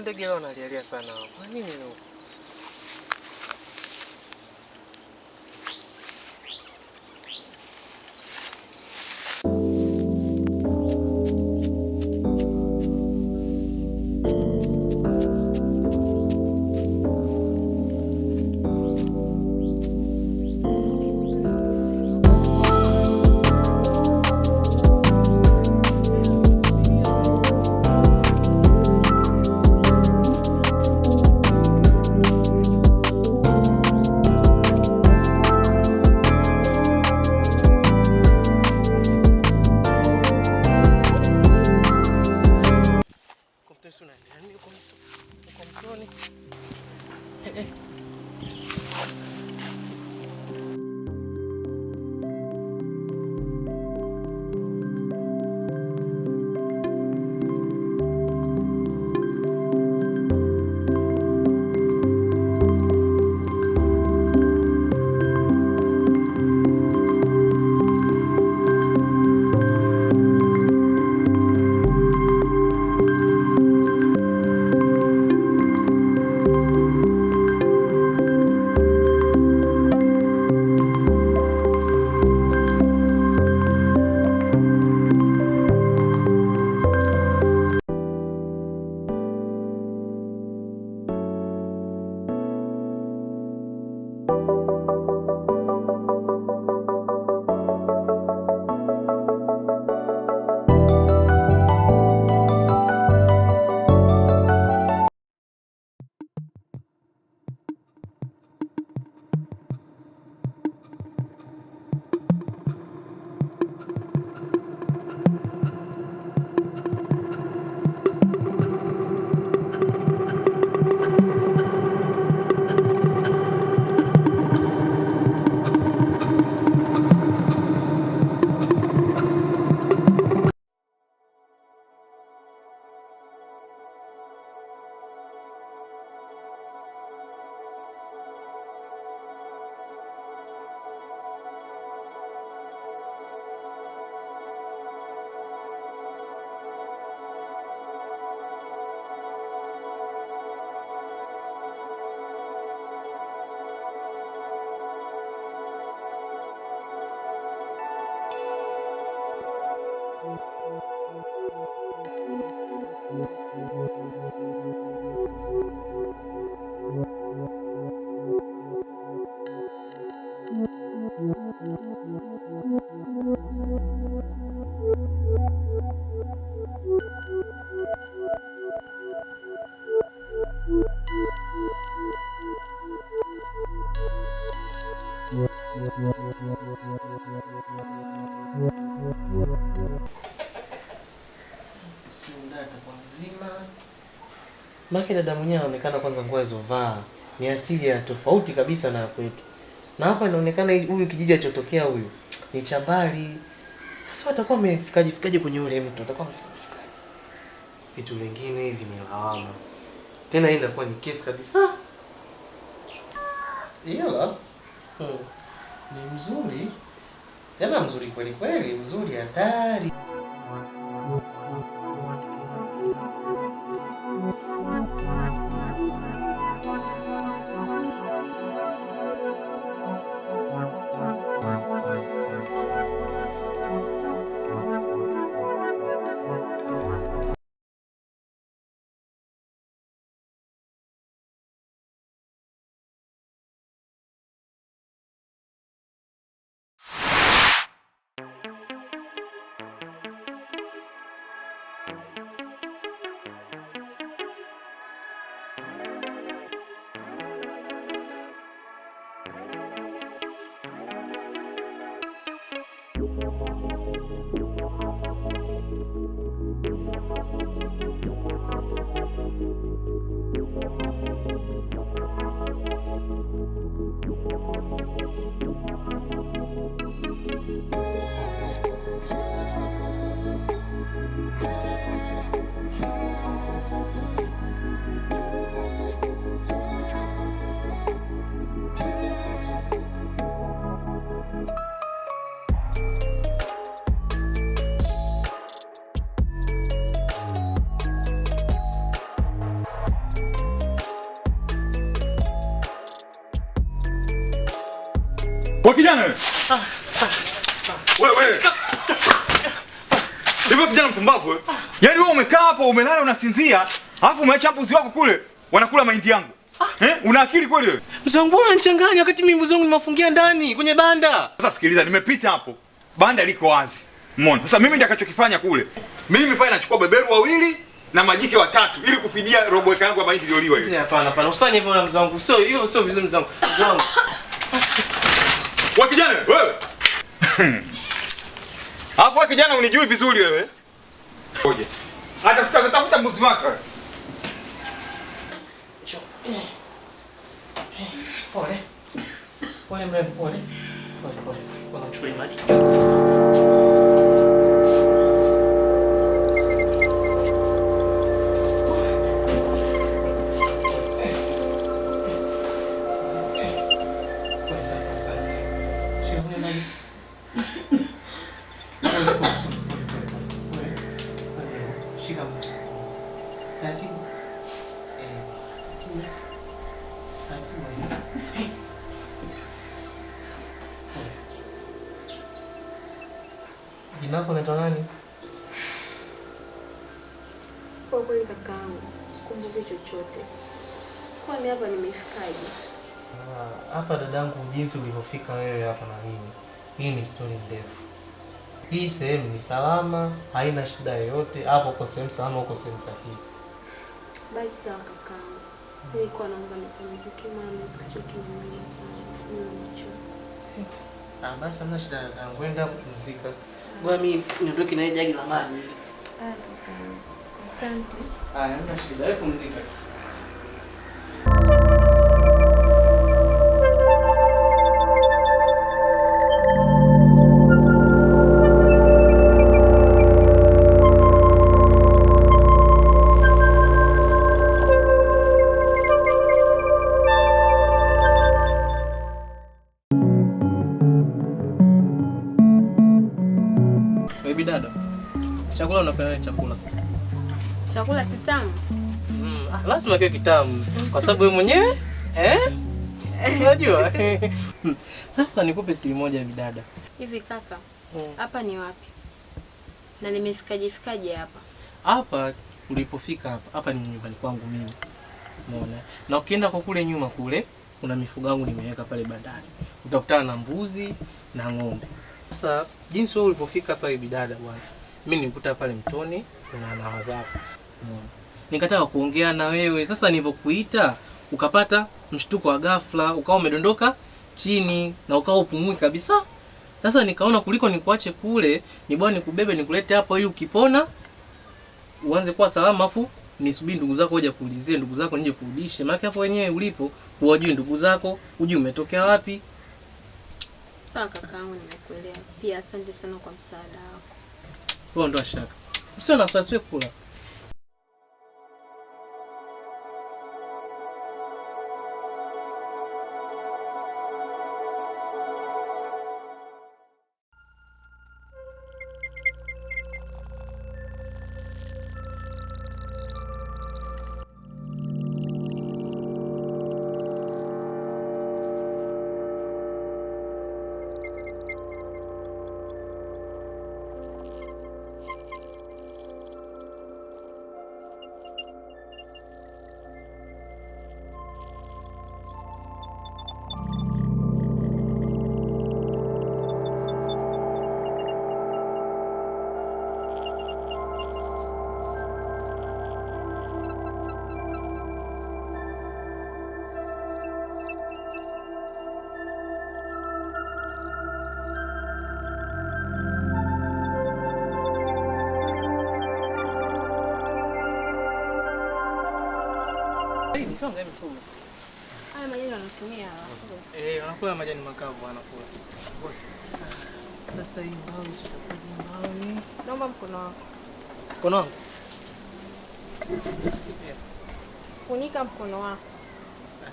ndege leo analialia sana. Kwa nini leo? Maki dada mwenyewe anaonekana kwanza nguo alizovaa ni asili ya tofauti kabisa na kwetu. Na hapa inaonekana huyu kijiji alichotokea huyu ni cha mbali. Sasa atakuwa amefikaje kwenye ule mtu? Atakuwa amefikaje? Vitu vingine hivi ni lawama. Tena hii inakuwa ni kesi kabisa. Ila ni mzuri. Tena mzuri kweli kweli, mzuri hatari. Wewe kijana wewe. Wewe. Hivyo kijana mpumbavu wewe. Yaani wewe umekaa hapo umelala unasinzia, alafu umeacha mbuzi wako kule wanakula mahindi yangu. Una akili kweli wewe? Mzee wangu unanichanganya wakati mimi mbuzi wangu nimefungia ndani kwenye banda. Sasa sikiliza, nimepita hapo. Banda liko wazi. Umeona? Sasa mimi nitakachokifanya kule. Mimi pale nachukua beberu wawili na majike watatu ili kufidia robo eka yangu ya mahindi iliyoliwa hiyo. Hapana. Usifanye hivyo na mzee wangu. Sio hiyo, sio vizuri mzee wangu. Mzee wangu. Wewe kijana wewe. Alafu wewe kijana unijui vizuri wewe. Ngoja. Hata tafuta mbuzi wako wewe. Pole. Pole mrembo, pole. Pole. Wanachukua maji. Jina lako unaitwa nani? Kwa kweli kakaangu, sikumbuki chochote. Kwani hapa nimefikaje? Hapa dadangu, jinsi ulivyofika wewe hapa na mimi. Hii ni story ndefu. Hii sehemu ni salama, haina shida yoyote. Hapo uko sehemu salama, uko sehemu sahihi. Basi sawa kakaangu. Nilikuwa naomba nipumzike maana nasikia kimeumia sana. Basi hamna shida dadangu, kwenda kupumzika. Ngoja mimi niondoke na jagi la maji. Kakaangu. Asante. Hamna shida, wewe pumzika. Baby dada. Chakula unafanya chakula? Chakula kitamu? Lazima kiwe kitamu kwa sababu wewe mwenyewe unajua. Sasa nikupe siri moja ya bidada. Hivi kaka, hapa ni wapi? Na nimefikaje hapa? Hapa ulipofika hapa ni nyumbani kwangu mimi. Umeona? Na ukienda kwa kule nyuma kule kuna mifugo yangu nimeweka pale bandani. Utakutana na mbuzi na ng'ombe. Sasa jinsi wewe ulipofika pale bidada bwana. Mimi nilikuta pale mtoni kuna nawa zako. Umeona? Nikataka kuongea na wewe. Sasa nilivyokuita ukapata mshtuko wa ghafla, ukawa umedondoka chini na ukawa upumui kabisa. Sasa nikaona kuliko nikuache kule, ni bwana nikubebe nikulete hapa ili ukipona uanze kuwa salama, afu nisubiri ndugu zako waje kuulizie ndugu zako nije kurudishe. Maana hapo wenyewe ulipo huwajui ndugu zako, hujui umetokea wapi. Sawa kakaangu, nimekuelewa. Pia asante sana kwa msaada wako. Wewe ndo shaka. Usio na wasiwasi kula. Haya majani wanatumia hapo. Wanakula majani makavu wanakula. Sasa hii mbao sitakuja mbao ni. Naomba mkono wako. Mkono wangu. Funika mkono wako.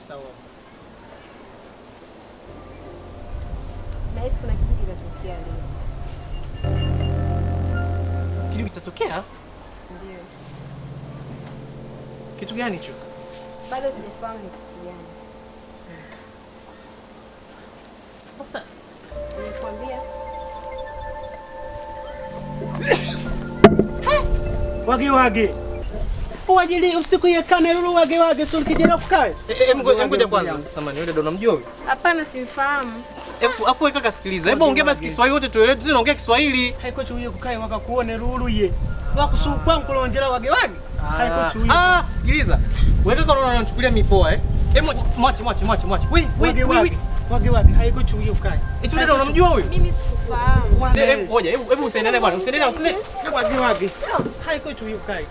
Sawa. Nahisi kuna kitu kitatokea leo. Kitu kitatokea? Ndio. Kitu gani hicho? Bado sijafahamu ni kitu gani. Sasa Wage wage. Uwajili usiku yekane lulu wage wage sio kijana kukae. Ngoja kwanza. Samani yule ndo unamjua huyo? Hapana, simfahamu. Afu wewe kaka sikiliza. Hebu ongea basi Kiswahili wote tuelewe. Tunaongea Kiswahili. Haiko chuye kukae wakakuone lulu ye. Wakusu kwangu lonjera wage wage. Haiko chuye. Sikiliza. Wewe kaka unaona unachukulia mipoa mwache. Wage wage haiko chuye kukae. Eti ndio unamjua huyo? Mimi sikufahamu. Ngoja, hebu usiendelee bwana. Usiendelee. Wage wage. Haiko chuye kukae.